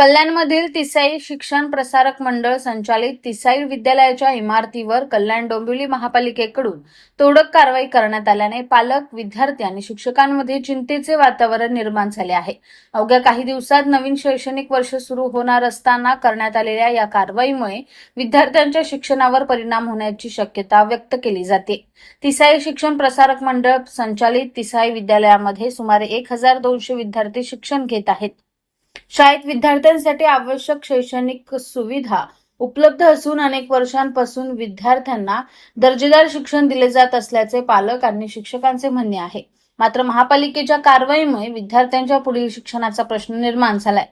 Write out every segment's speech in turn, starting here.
कल्याणमधील तिसाई शिक्षण प्रसारक मंडळ संचालित तिसाई विद्यालयाच्या इमारतीवर कल्याण डोंबिवली महापालिकेकडून तोडक कारवाई करण्यात आल्याने पालक, विद्यार्थी आणि शिक्षकांमध्ये चिंतेचे वातावरण निर्माण झाले आहे। अवघ्या काही दिवसात नवीन शैक्षणिक वर्ष सुरू होणार असताना करण्यात आलेल्या या कारवाईमुळे विद्यार्थ्यांच्या शिक्षणावर परिणाम होण्याची शक्यता व्यक्त केली जाते। तिसाई शिक्षण प्रसारक मंडळ संचालित तिसाई विद्यालयामध्ये सुमारे 1200 विद्यार्थी शिक्षण घेत आहेत। शाळेत विद्यार्थ्यांसाठी आवश्यक शैक्षणिक सुविधा उपलब्ध असून अनेक वर्षांपासून विद्यार्थ्यांना दर्जेदार शिक्षण दिले जात असल्याचे पालक आणि शिक्षकांचे म्हणणे आहे। मात्र महापालिकेच्या कारवाईमुळे विद्यार्थ्यांच्या पुढील शिक्षणाचा प्रश्न निर्माण झालाय।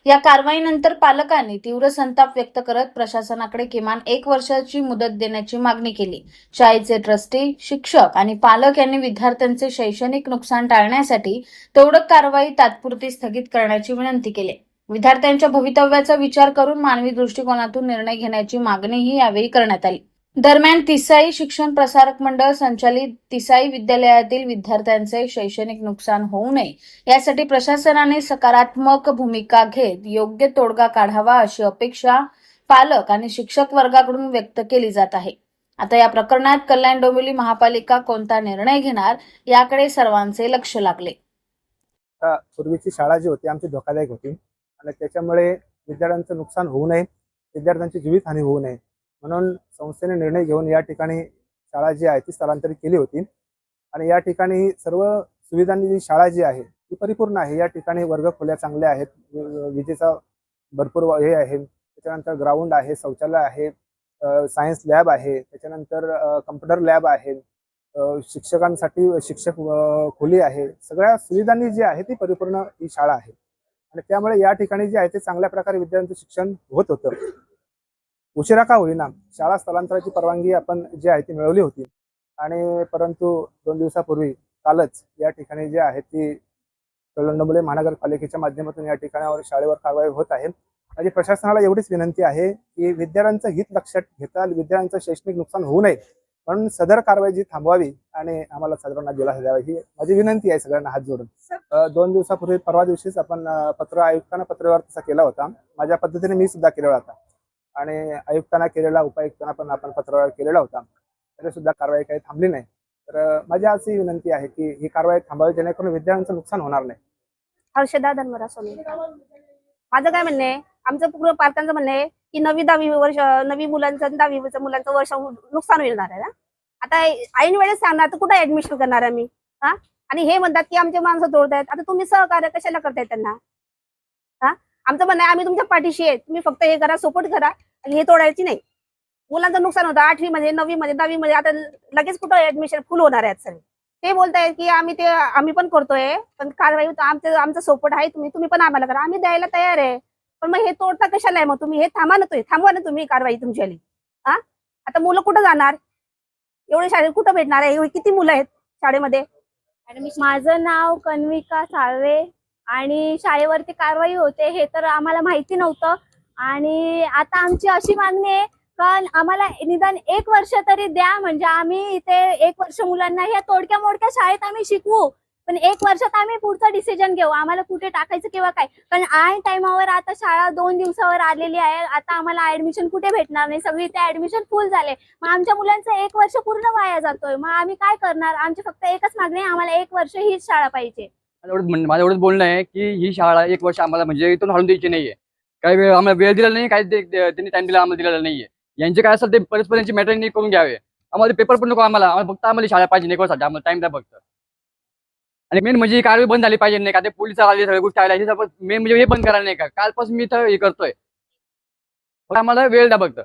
या कारवाईनंतर पालकांनी तीव्र संताप व्यक्त करत प्रशासनाकडे किमान 1 वर्षाची मुदत देण्याची मागणी केली। शाळेचे ट्रस्टी, शिक्षक आणि पालक यांनी विद्यार्थ्यांचे शैक्षणिक नुकसान टाळण्यासाठी तोडक कारवाई तात्पुरती स्थगित करण्याची विनंती केली। विद्यार्थ्यांच्या भवितव्याचा विचार करून मानवी दृष्टिकोनातून निर्णय घेण्याची मागणीही यावेळी करण्यात आली। दरम्यान तिसाई शिक्षण प्रसारक मंडळ संचालित तिसाई विद्यालयातील विद्यार्थ्यांचे शैक्षणिक नुकसान होऊ नये यासाठी प्रशासनाने सकारात्मक भूमिका घेत योग्य तोडगा काढावा अशी अपेक्षा पालक आणि शिक्षक वर्गाकडून व्यक्त केली जात आहे। आता या प्रकरणात कल्याण डोंबिवली महापालिका कोणता निर्णय घेणार याकडे सर्वांचे लक्ष लागले। पूर्वीची शाळा जी होती आमची धोकादायक होती आणि त्याच्यामुळे विद्यार्थ्यांचं नुकसान होऊ नये, विद्यार्थ्यांची जीवितहानी होऊ नये म्हणून संस्थेने निर्णय घेऊन या ठिकाणी शाळा जी आहे ती स्थलांतरित केली होती आणि या ठिकाणी सर्व सुविधांनी जी शाळा जी आहे ती परिपूर्ण आहे। या ठिकाणी वर्गखोल्या चांगल्या आहेत, विजेचा भरपूर हे आहे, त्याच्यानंतर ग्राउंड आहे, शौचालय आहे, सायन्स लॅब आहे, त्याच्यानंतर कम्प्युटर लॅब आहे, शिक्षकांसाठी शिक्षक खोली आहे। सगळ्या सुविधांनी जी आहे ती परिपूर्ण ही शाळा आहे आणि त्यामुळे या ठिकाणी जे आहे ते चांगल्या प्रकारे विद्यार्थ्यांचं शिक्षण होत होतं। उशिरा का होईना शाळा स्थलांतराची परवानगी आपण जी आहे ती मिळवली होती आणि परंतु 2 दिवसापूर्वी कालच या ठिकाणी जे आहे ती कल्याण डोंबिवली महानगरपालिकेच्या माध्यमातून या ठिकाणावर शाळेवर कारवाई होत आहे। माझी प्रशासनाला एवढीच विनंती आहे की विद्यार्थ्यांचं हित लक्षात घेता विद्यार्थ्यांचं शैक्षणिक नुकसान होऊ नये म्हणून सदर कारवाई जी थांबवावी आणि आम्हाला सर्वांना दिलासा द्यावा ही माझी विनंती आहे सगळ्यांना हात जोडून। 2 दिवसापूर्वी परवा दिवशीच आपण पत्र आयुक्तांना पत्रव्यवहार तसा केला होता, माझ्या पद्धतीने मी सुद्धा केलेला होता आणि आयुक्तांना केलेला, उपायुक्तांना पण आपण पत्रव्यवहार केलेला होता, तरी सुद्धा कारवाई काही थांबली नाही। तर माझी अशी विनंती आहे की ही कारवाई थांबावी जेणेकरून विद्यार्थ्यांचं नुकसान होणार नाही। हर्षदा धनवरा सोनी, माझं काय म्हणणं आहे, आमचं पूर्ण पालकांचं म्हणणं आहे की 9वी-10वी वर्ष, 9वी मुलांचं 10वी मुलांचं वर्ष नुकसान होणार आहे ना। आता ऐन वेळेस सांगणार तर कुठे ऍडमिशन करणार आम्ही हा? आणि हे म्हणतात की आमचे माणसं तोडतायत, आता तुम्ही सहकार्य कशाला करताय त्यांना हा? आमचं म्हणणं आहे आम्ही तुमच्या पाठीशी आहे, तुम्ही फक्त हे करा, सपोर्ट करा आणि हे तोडायची नाही। मुलांचं नुकसान होतं 8वी मध्ये, 9वी मध्ये, 10वी मध्ये, आता लगेच कुठं ऍडमिशन फुल होणार आहेत सगळे। ते बोलतायत की आम्ही पण करतोय, पण कारवाई आमचं सपोर्ट आहे, तुम्ही पण आम्हाला करा, आम्ही द्यायला तयार आहे, पण मग हे तोडता कशाला आहे? मग तुम्ही हे थांबवा ना तुम्ही कारवाई तुमची आली हा? आता मुलं कुठं जाणार? एवढे शाळेत कुठं भेटणार आहे? एवढी किती मुलं आहेत शाळेमध्ये? माझं नाव कन्विका साळवे आणि शाळेवरती कारवाई होते हे तर आम्हाला माहिती नव्हतं आणि आता आमची अशी मागणी आहे कारण आम्हाला निदान 1 वर्ष तरी द्या, म्हणजे आम्ही इथे 1 वर्ष मुलांना ह्या तोडक्या मोडक्या शाळेत आम्ही शिकवू, पण 1 वर्षात आम्ही पुढचा डिसिजन घेऊ आम्हाला कुठे टाकायचं किंवा काय। कारण ऐन टाइमावर आता शाळा 2 दिवसावर आलेली आहे, आता आम्हाला ऍडमिशन कुठे भेटणार नाही, सगळी ते ऍडमिशन फुल झाले, मग आमच्या मुलांचं 1 वर्ष पूर्ण वाया जातोय, मग आम्ही काय करणार? आमची फक्त एकच मागणी आहे, आम्हाला 1 वर्ष हीच शाळा पाहिजे। माझं एवढंच बोलणं आहे की ही शाळा 1 वर्ष आम्हाला म्हणजे इथून हलवून द्यायची नाहीये, काही वेळ आम्हाला वेळ दिला नाही, काही त्यांनी टाइम दिला आम्हाला दिलेला नाहीये। यांचे काय असेल ते परस्पर यांची मॅटर नाही करून घ्यावे, आम्हाला पेपर पण नको, आम्हाला फक्त आम्हाला शाळा पाहिजे 1 वर्षासाठी, आम्हाला टाइम द्या फक्त। आणि मेन म्हणजे कारवाई बंद झाली पाहिजे नाही का, ते पोलिस आले सगळ्या गोष्टी आल्या, मेन म्हणजे हे बंद करायला नाही का, कालपासून मी इथं हे करतोय, आम्हाला वेळ द्या फक्त।